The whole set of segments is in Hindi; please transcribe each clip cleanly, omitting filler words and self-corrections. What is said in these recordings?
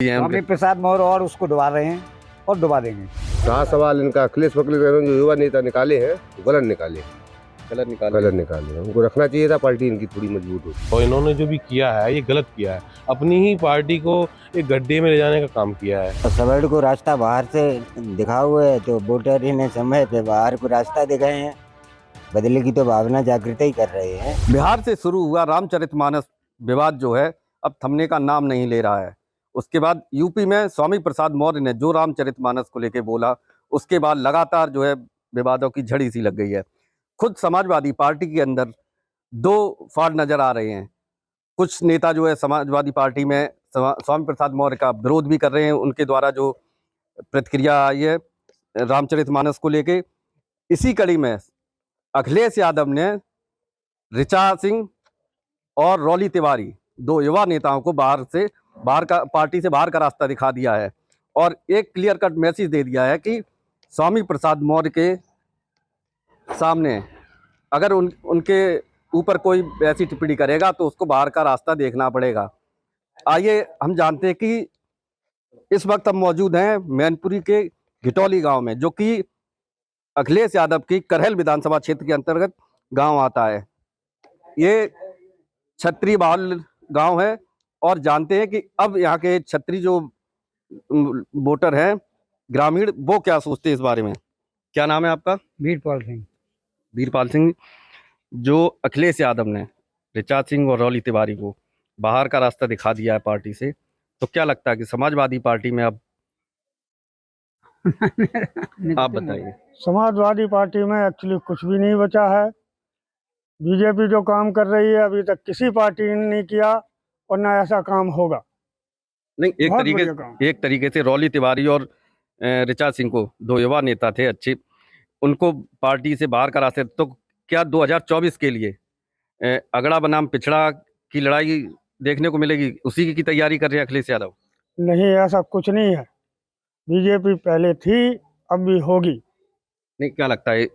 स्वामी प्रसाद मौर्य और उसको डुबा रहे हैं और डुबा देंगे। कहा सवाल इनका अखिलेश वकील जो युवा नेता निकाले हैं गलत निकाले हैं। उनको रखना चाहिए था, पार्टी इनकी थोड़ी मजबूत होती। और इन्होंने जो भी किया है ये गलत किया है, अपनी ही पार्टी को एक गड्ढे में ले जाने का काम किया है। सवर्ण को रास्ता बाहर से दिखा हुआ है तो वोटर इन्हें समय पे बाहर को रास्ता दिखाए हैं, बदले की तो भावना जागृत ही कर रहे हैं। बिहार से शुरू हुआ रामचरितमानस विवाद जो है अब थमने का नाम नहीं ले रहा है। उसके बाद यूपी में स्वामी प्रसाद मौर्य ने जो रामचरितमानस को लेके बोला, उसके बाद लगातार जो है विवादों की झड़ी सी लग गई है। खुद समाजवादी पार्टी के अंदर दो फाड़ नजर आ रहे हैं। कुछ नेता जो है समाजवादी पार्टी में स्वामी प्रसाद मौर्य का विरोध भी कर रहे हैं, उनके द्वारा जो प्रतिक्रिया आई है रामचरितमानस को लेके। इसी कड़ी में अखिलेश यादव ने ऋचा सिंह और रॉली तिवारी, दो युवा नेताओं को पार्टी से बाहर का रास्ता दिखा दिया है और एक क्लियर कट मैसेज दे दिया है कि स्वामी प्रसाद मौर्य के सामने अगर उनके ऊपर कोई ऐसी टिप्पणी करेगा तो उसको बाहर का रास्ता देखना पड़ेगा। आइए हम जानते हैं कि इस वक्त हम मौजूद हैं मैनपुरी के घिटौली गांव में, जो कि अखिलेश यादव की करहल विधानसभा क्षेत्र के अंतर्गत गांव आता है। ये छत्री बाहुल गांव है और जानते हैं कि अब यहाँ के छत्री जो वोटर हैं ग्रामीण, वो क्या सोचते हैं इस बारे में। क्या नाम है आपका? वीरपाल सिंह। जो अखिलेश यादव ने ऋचा सिंह और रॉली तिवारी को बाहर का रास्ता दिखा दिया है पार्टी से, तो क्या लगता है कि समाजवादी पार्टी में अब आप बताइए। समाजवादी पार्टी में एक्चुअली कुछ भी नहीं बचा है। बीजेपी जो काम कर रही है अभी तक किसी पार्टी ने नहीं किया और ना ऐसा काम होगा। नहीं, एक तरीके से रॉली तिवारी और ऋचा सिंह को, दो युवा नेता थे अच्छे, उनको पार्टी से बाहर का रास्ता, तो क्या 2024 के लिए अगड़ा बनाम पिछड़ा की लड़ाई देखने को मिलेगी? उसी की तैयारी कर रहे हैं अखिलेश यादव? नहीं, ऐसा कुछ नहीं है। बीजेपी पहले थी, अब भी होगी। नहीं, क्या लगता है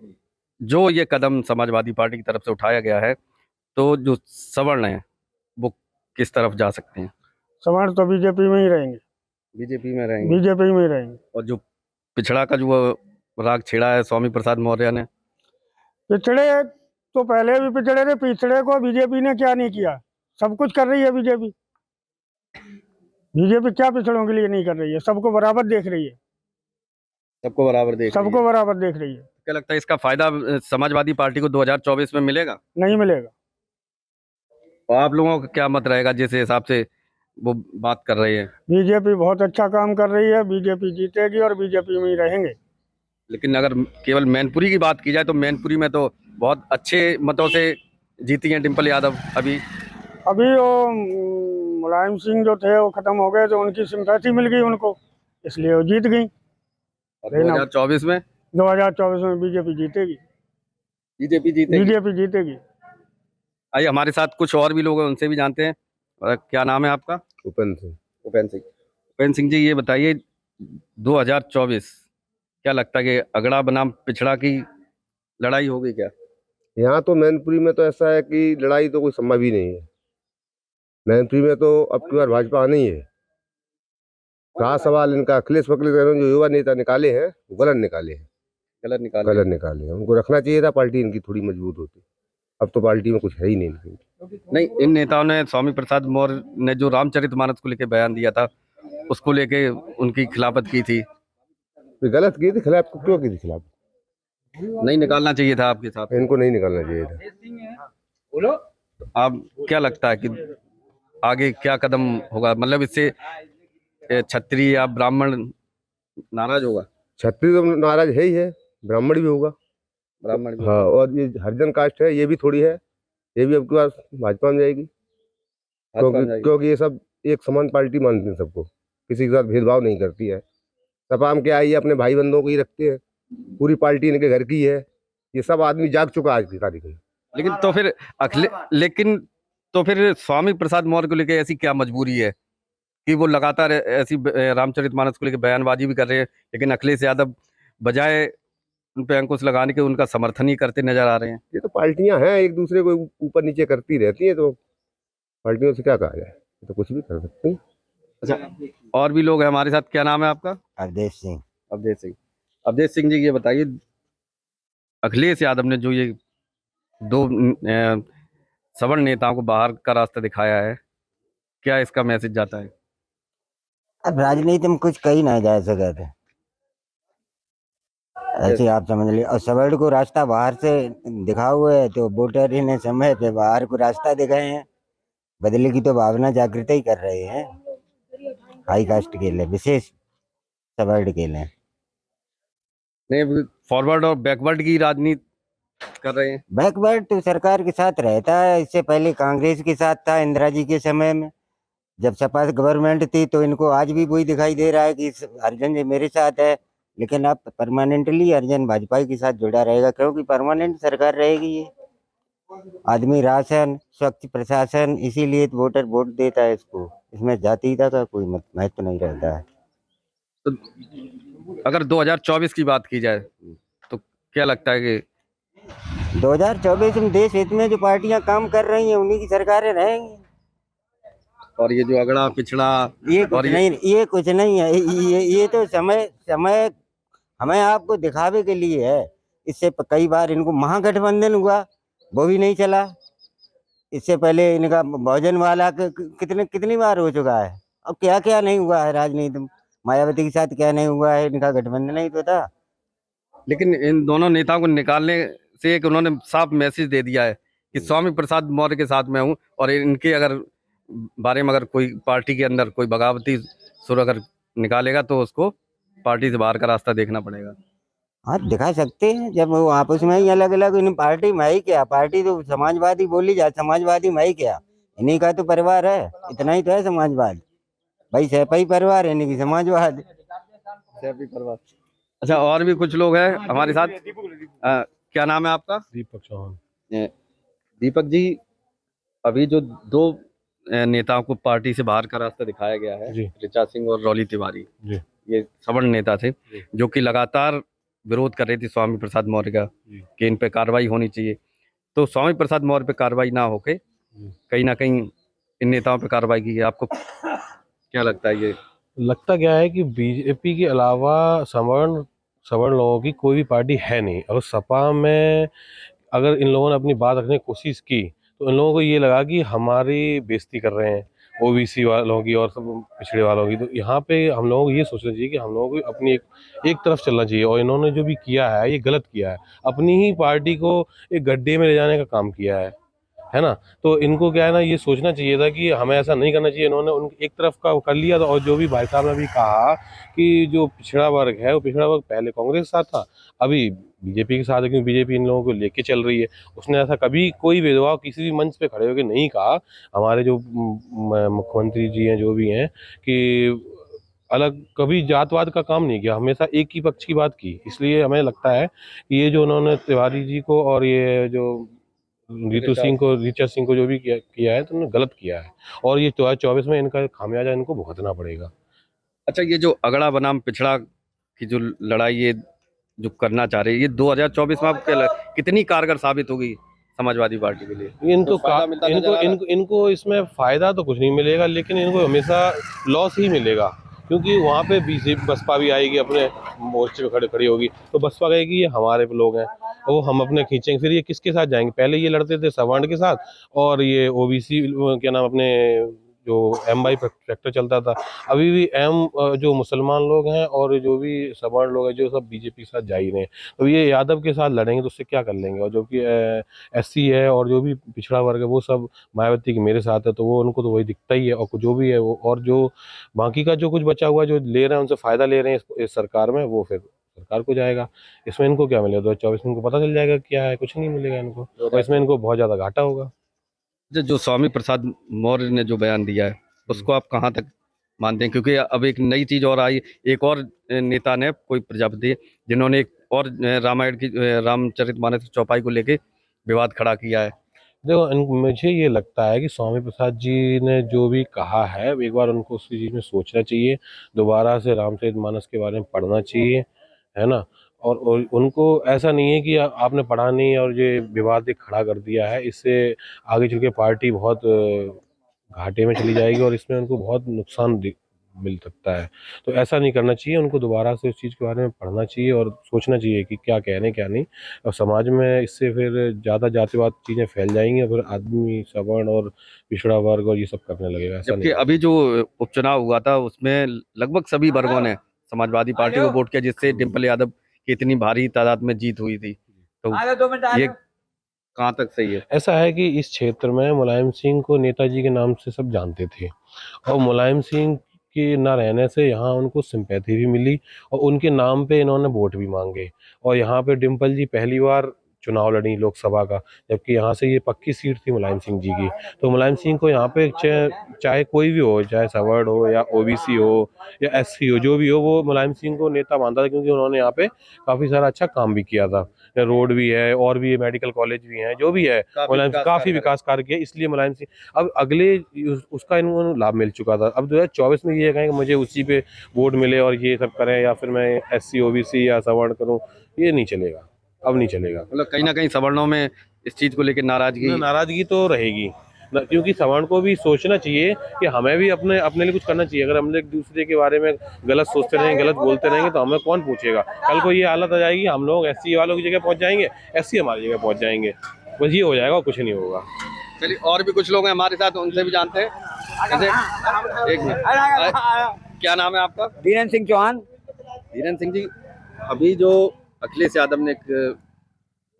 जो ये कदम समाजवादी पार्टी की तरफ से उठाया गया है, तो जो सवर्ण है वो किस तरफ जा सकते हैं? सवर्ण तो बीजेपी में ही रहेंगे। बीजेपी में रहेंगे। बीजेपी में ही रहेंगे। और जो पिछड़ा का जो राग छेड़ा है स्वामी प्रसाद मौर्य ने, पिछड़े तो पहले भी पिछड़े थे, पिछड़े को बीजेपी ने क्या नहीं किया, सब कुछ कर रही है बीजेपी। बीजेपी क्या पिछड़ों के लिए नहीं कर रही है? सबको बराबर देख रही है। सबको बराबर देख रही है। क्या लगता है इसका फायदा समाजवादी पार्टी को 2024 में मिलेगा? नहीं मिलेगा। और आप लोगों का क्या मत रहेगा जिस हिसाब से वो बात कर रहे हैं? बीजेपी बहुत अच्छा काम कर रही है, बीजेपी जीतेगी और बीजेपी में ही रहेंगे। लेकिन अगर केवल मैनपुरी की बात की जाए तो मैनपुरी में तो बहुत अच्छे मतों से जीती हैं डिम्पल यादव। अभी वो मुलायम सिंह जो थे वो खत्म हो गए, तो उनकी सिंपैथी मिल गई उनको, इसलिए वो जीत गई। 2024 में 2024 में बीजेपी जीतेगी। बीजेपी जीतेगी। आइए, हमारे साथ कुछ और भी लोग हैं, उनसे भी जानते हैं। क्या नाम है आपका? उपेंद्र सिंह जी, ये बताइए 2024 क्या लगता है कि अगड़ा बनाम पिछड़ा की लड़ाई होगी क्या? यहाँ तो मैनपुरी में तो ऐसा है कि लड़ाई तो कोई संभव ही नहीं है। मैनपुरी में तो अब की बार भाजपा नहीं है। कहा सवाल इनका अखिलेश वकील जो युवा नेता निकाले हैं गलत निकाले हैं। उनको रखना चाहिए था, पार्टी इनकी थोड़ी मजबूत होती। अब तो पार्टी में कुछ है ही नहीं। इन नेताओं ने स्वामी प्रसाद मौर्य ने जो रामचरितमानस को लेकर बयान दिया था, उसको लेके उनकी खिलाफत की थी। गलत की थी, खिलाफ क्यों की थी? खिलाफ नहीं निकालना चाहिए था आपके साथ? इनको नहीं निकालना चाहिए था। आप क्या लगता है कि आगे क्या कदम होगा? मतलब इससे क्षत्रिय या ब्राह्मण नाराज होगा? क्षत्रिय तो नाराज है ही है, ब्राह्मण भी होगा। हाँ, और ये हरिजन कास्ट है, ये भी थोड़ी है, ये भी अब की बार भाजपा में जाएगी। क्योंकि ये सब एक समान पार्टी मानती है, सबको किसी के साथ भेदभाव नहीं करती है। सपा में क्या है, ये अपने भाई बंधुओं को ही रखते हैं, पूरी पार्टी इनके घर की है। ये सब आदमी जाग चुका आज की तारीख में। लेकिन तो फिर स्वामी प्रसाद मौर्य को लेकर ऐसी क्या मजबूरी है कि वो लगातार ऐसी रामचरितमानस को लेकर बयानबाजी भी कर रहे हैं, लेकिन अखिलेश यादव बजाय उन पे अंकुश लगाने के उनका समर्थन ही करते नजर आ रहे हैं? ये तो पार्टियां हैं, एक दूसरे को ऊपर नीचे करती रहती है, तो पार्टियों से क्या कहा जाए, तो कुछ भी कर सकती हैं। अच्छा, और भी लोग हैं हमारे साथ। क्या नाम है आपका? अवधेश सिंह। अवधेश सिंह। अवधेश सिंह जी, ये बताइए, अखिलेश यादव ने जो ये दो सवर्ण नेताओं को बाहर का रास्ता दिखाया है, क्या इसका मैसेज जाता है? अब राजनीति में कुछ कही ना जा सके थे, ऐसे आप समझ लीजिए। और सवर्ण को रास्ता बाहर से दिखा हुआ है तो वोटर इन्हें समय पे बाहर को रास्ता दिखाए हैं। बदले की तो भावना जागृत ही कर रहे हैं हाई कास्ट के लिए, विशेष सवर्ण के लिए। नहीं, फॉरवर्ड और बैकवर्ड की राजनीति कर रहे हैं। बैकवर्ड तो सरकार के साथ रहता है, इससे पहले कांग्रेस के साथ था इंदिरा जी के समय में। जब सपा गवर्नमेंट थी तो इनको आज भी वही दिखाई दे रहा है कि अर्जन जी मेरे साथ है, लेकिन अब परमानेंटली अर्जन भाजपा के साथ जुड़ा रहेगा, क्योंकि परमानेंट सरकार रहेगी ये। आदमी राशन, स्वच्छ प्रशासन, इसीलिए तो वोटर वोट देता है इसको। इसमें जातीयता का कोई महत्व नहीं रहता है। तो अगर 2024 की बात की जाए तो क्या लगता है कि 2024 में देश हित में जो पार्टियां काम कर रही हैं उन्हीं की सरकारें रहेंगी। और ये जो अगड़ा पिछड़ा ये कुछ और नहीं, ये कुछ नहीं है। ये तो समय समय हमें आपको दिखावे के लिए है। इससे कई बार इनको महागठबंधन हुआ, वो भी नहीं चला। इससे पहले इनका बहुजन वाला कितनी बार हो चुका है। अब क्या क्या नहीं हुआ है राजनीति में। मायावती के साथ क्या नहीं हुआ है, इनका गठबंधन नहीं तो था। लेकिन इन दोनों नेताओं को निकालने से एक उन्होंने साफ मैसेज दे दिया है कि स्वामी प्रसाद मौर्य के साथ मैं हूँ, और इनके अगर बारे में अगर कोई पार्टी के अंदर कोई बगावती सुर अगर निकालेगा तो उसको पार्टी से बाहर का रास्ता देखना पड़ेगा। हाँ, दिखा सकते हैं। जब वो आपस में ही अलग अलग, इन पार्टी में ही क्या, पार्टी तो समाजवादी बोली जाए, समाजवादी में ही क्या, इन्हीं का तो परिवार है, इतना ही तो है समाजवाद। भाई सैपाई परिवार है, इन्हीं की समाजवाद। अच्छा, और भी कुछ लोग हैं हमारे साथ। क्या नाम है आपका? दीपक चौहान। दीपक जी, अभी जो दो नेताओं को पार्टी से बाहर का रास्ता दिखाया गया है, जी। ऋचा सिंह और रॉली तिवारी, जी। ये सवर्ण नेता थे जी। जो कि लगातार विरोध कर रहे थे स्वामी प्रसाद मौर्य का कि इन पे कार्रवाई होनी चाहिए। तो स्वामी प्रसाद मौर्य पे कार्रवाई ना होके कहीं ना कहीं इन नेताओं पे कार्रवाई की है। आपको क्या लगता है? ये लगता क्या है कि बीजेपी के अलावा सवर्ण सवर्ण लोगों की कोई भी पार्टी है नहीं। और सपा में अगर इन लोगों ने अपनी बात रखने की कोशिश की तो इन लोगों को ये लगा कि हमारी बेइज्जती कर रहे हैं ओबीसी वालों की और सब पिछड़े वालों की। तो यहाँ पे हम लोगों को ये सोचना चाहिए कि हम लोगों को अपनी एक तरफ चलना चाहिए। और इन्होंने जो भी किया है ये गलत किया है, अपनी ही पार्टी को एक गड्ढे में ले जाने का काम किया है ना। तो इनको क्या है ना, ये सोचना चाहिए था कि हमें ऐसा नहीं करना चाहिए। इन्होंने उन एक तरफ का कर लिया था। और जो भी भाई साहब ने भी कहा कि जो पिछड़ा वर्ग है वो पिछड़ा वर्ग पहले कांग्रेस के साथ था, अभी बीजेपी के साथ है, क्योंकि बीजेपी इन लोगों को लेके चल रही है। उसने ऐसा कभी कोई भेदभाव किसी भी मंच पे खड़े होकर नहीं कहा। हमारे जो मुख्यमंत्री जी हैं जो भी हैं कि अलग कभी जातवाद का काम नहीं किया, हमेशा एक ही पक्ष की बात की। इसलिए हमें लगता है कि ये जो उन्होंने तिवारी जी को और ये जो ऋचा सिंह को जो भी किया है तो उन्होंने गलत किया है। और ये 2024 में इनका खामियाजा इनको भुगतना पड़ेगा। अच्छा, ये जो अगड़ा बनाम पिछड़ा की जो लड़ाई ये जो करना चाह रहे हैं, ये 2024 में आपको क्या कितनी कारगर साबित होगी समाजवादी पार्टी के लिए? इनको इनको इसमें फायदा तो कुछ नहीं मिलेगा, लेकिन इनको हमेशा लॉस ही मिलेगा। क्योंकि वहाँ पे बीजेपी बसपा भी आएगी, अपने मोर्चे पे खड़ी होगी, तो बसपा कहेगी ये हमारे लोग हैं और वो हम अपने खींचेंगे। फिर ये किसके साथ जाएंगे? पहले ये लड़ते थे सवर्ण के साथ, और ये ओबीसी क्या नाम अपने जो MY फैक्टर चलता था। अभी भी जो मुसलमान लोग हैं और जो भी सवर्ण लोग हैं जो सब बीजेपी के साथ जा ही रहे हैं। तो ये यादव के साथ लड़ेंगे तो उससे क्या कर लेंगे? और जो कि SC है और जो भी पिछड़ा वर्ग है वो सब मायावती के मेरे साथ है, तो वो उनको तो वही दिखता ही है। और जो भी है वो, और जो बाकी का जो कुछ बचा हुआ जो ले रहे हैं उनसे फायदा ले रहे हैं इस सरकार में, वो फिर सरकार को जाएगा। इसमें इनको क्या मिलेगा? 2024 में इनको पता चल जाएगा क्या है, कुछ नहीं मिलेगा इनको। और इसमें इनको बहुत ज्यादा घाटा होगा। जो स्वामी प्रसाद मौर्य ने जो बयान दिया है उसको आप कहाँ तक मानते हैं? क्योंकि अब एक नई चीज और आई, एक और नेता ने, कोई प्रजापति, जिन्होंने एक और रामायण की रामचरितमानस चौपाई को लेके विवाद खड़ा किया है। देखो, मुझे ये लगता है कि स्वामी प्रसाद जी ने जो भी कहा है एक बार उनको उसी चीज़ में सोचना चाहिए, दोबारा से रामचरितमानस के बारे में पढ़ना चाहिए, है ना। और उनको ऐसा नहीं है कि आपने पढ़ा नहीं और ये विवाद एक खड़ा कर दिया है, इससे आगे चल के पार्टी बहुत घाटे में चली जाएगी और इसमें उनको बहुत नुकसान मिल सकता है। तो ऐसा नहीं करना चाहिए, उनको दोबारा से उस चीज़ के बारे में पढ़ना चाहिए और सोचना चाहिए कि क्या कह रहे हैं क्या नहीं। और समाज में इससे फिर ज़्यादा जातिवाद चीज़ें फैल जाएंगी और फिर आदमी सवर्ण और पिछड़ा वर्ग और ये सब करने लगेगा। ऐसा जबकि नहीं। अभी जो उपचुनाव हुआ था उसमें लगभग सभी वर्गों ने समाजवादी पार्टी को वोट किया, जिससे डिम्पल यादव की इतनी भारी तादाद में जीत हुई थी। तो ये कहाँ तक सही है? ऐसा है कि इस क्षेत्र में मुलायम सिंह को नेताजी के नाम से सब जानते थे और मुलायम सिंह के ना रहने से यहाँ उनको सिंपैथी भी मिली और उनके नाम पे इन्होंने वोट भी मांगे। और यहाँ पे डिम्पल जी पहली बार चुनाव लड़ी लोकसभा का, जबकि यहाँ से ये पक्की सीट थी मुलायम सिंह जी की। तो मुलायम सिंह को यहाँ पे चाहे कोई भी हो, चाहे सवर्ण हो या ओबीसी हो या एससी हो, जो भी हो, वो मुलायम सिंह को नेता मानता था क्योंकि उन्होंने यहाँ पे काफ़ी सारा अच्छा काम भी किया था। रोड भी है और भी मेडिकल कॉलेज भी हैं, जो भी है मुलायम सिंह काफ़ी विकास कार्य किया, इसलिए मुलायम सिंह अब अगले उसका इनको लाभ मिल चुका था। अब 2024 में ये कहें कि मुझे उसी पे वोट मिले और ये सब करें या फिर मैं एससी ओबीसी या सवर्ण करूं, ये नहीं चलेगा, अब नहीं चलेगा। मतलब कहीं ना कहीं सवर्णों में इस चीज को लेकर नाराजगी तो रहेगी क्योंकि सवर्ण को भी सोचना चाहिए कि हमें भी अपने अपने लिए कुछ करना चाहिए। अगर हम एक दूसरे के बारे में गलत सोचते रहेंगे, गलत बोलते रहेंगे तो हमें कौन पूछेगा। कल को ये हालत आ जाएगी, हम लोग एससी वालों की जगह पहुंच जाएंगे, एससी हमारी जगह पहुंच जाएंगे, बस ये हो जाएगा और कुछ नहीं होगा। चलिए, और भी कुछ लोग हैं हमारे साथ, उनसे भी जानते हैं। एक मिनट, क्या नाम है आपका? धीरेन्द्र सिंह चौहान। धीरेन्द्र सिंह जी, अभी जो अखिलेश यादव ने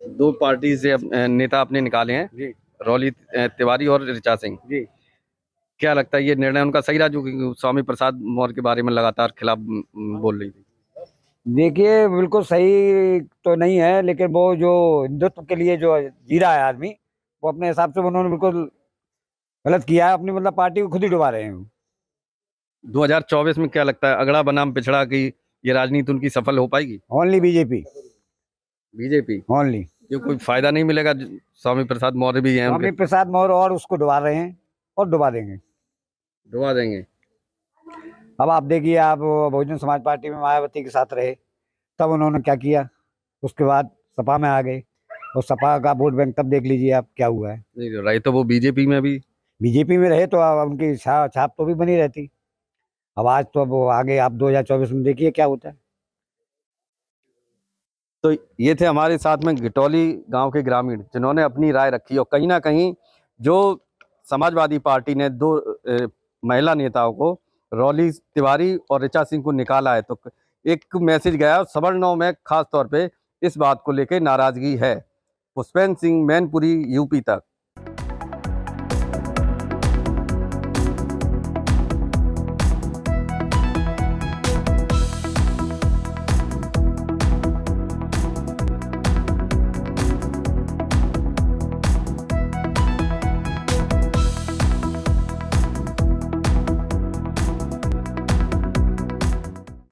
दो पार्टी से नेता अपने निकाले हैं जी, रौली तिवारी और ऋचा सिंह जी, क्या लगता है ये निर्णय उनका सही रहा, जो स्वामी प्रसाद मौर्य के बारे में लगातार खिलाफ बोल रही थी? देखिए बिल्कुल सही तो नहीं है, लेकिन वो जो हिंदुत्व के लिए जो जी रहा है आदमी, वो अपने हिसाब से उन्होंने बिल्कुल गलत किया है। अपनी मतलब पार्टी को खुद ही डुबा रहे हैं। 2024 में क्या लगता है, अगड़ा बनाम पिछड़ा की ये राजनीति उनकी सफल हो पाएगी? Only BJP, BJP only. क्यों, कोई फायदा नहीं मिलेगा? स्वामी प्रसाद मौर्य भी हैं, स्वामी प्रसाद मौर्य और उसको डुबा रहे हैं और डुबा देंगे, डुबा देंगे। अब आप देखिए, आप बहुजन समाज पार्टी में मायावती के साथ रहे, तब उन्होंने क्या किया, उसके बाद सपा में आ गए और सपा का वोट बैंक तब देख लीजिए आप क्या हुआ है। नहीं रहे तो वो बीजेपी में भी, बीजेपी में रहे तो उनकी छाप तो भी बनी रहती। अब आज तो अब आगे आप 2024 में देखिए क्या होता है। तो ये थे हमारे साथ में घिटौली गांव के ग्रामीण, जिन्होंने अपनी राय रखी। और कहीं ना कहीं जो समाजवादी पार्टी ने दो महिला नेताओं को, रौली तिवारी और ऋचा सिंह को निकाला है, तो एक मैसेज गया सवर्णों में, खास तौर पे इस बात को लेकर नाराजगी है। पुष्पेंद्र सिंह, मैनपुरी, यूपी तक।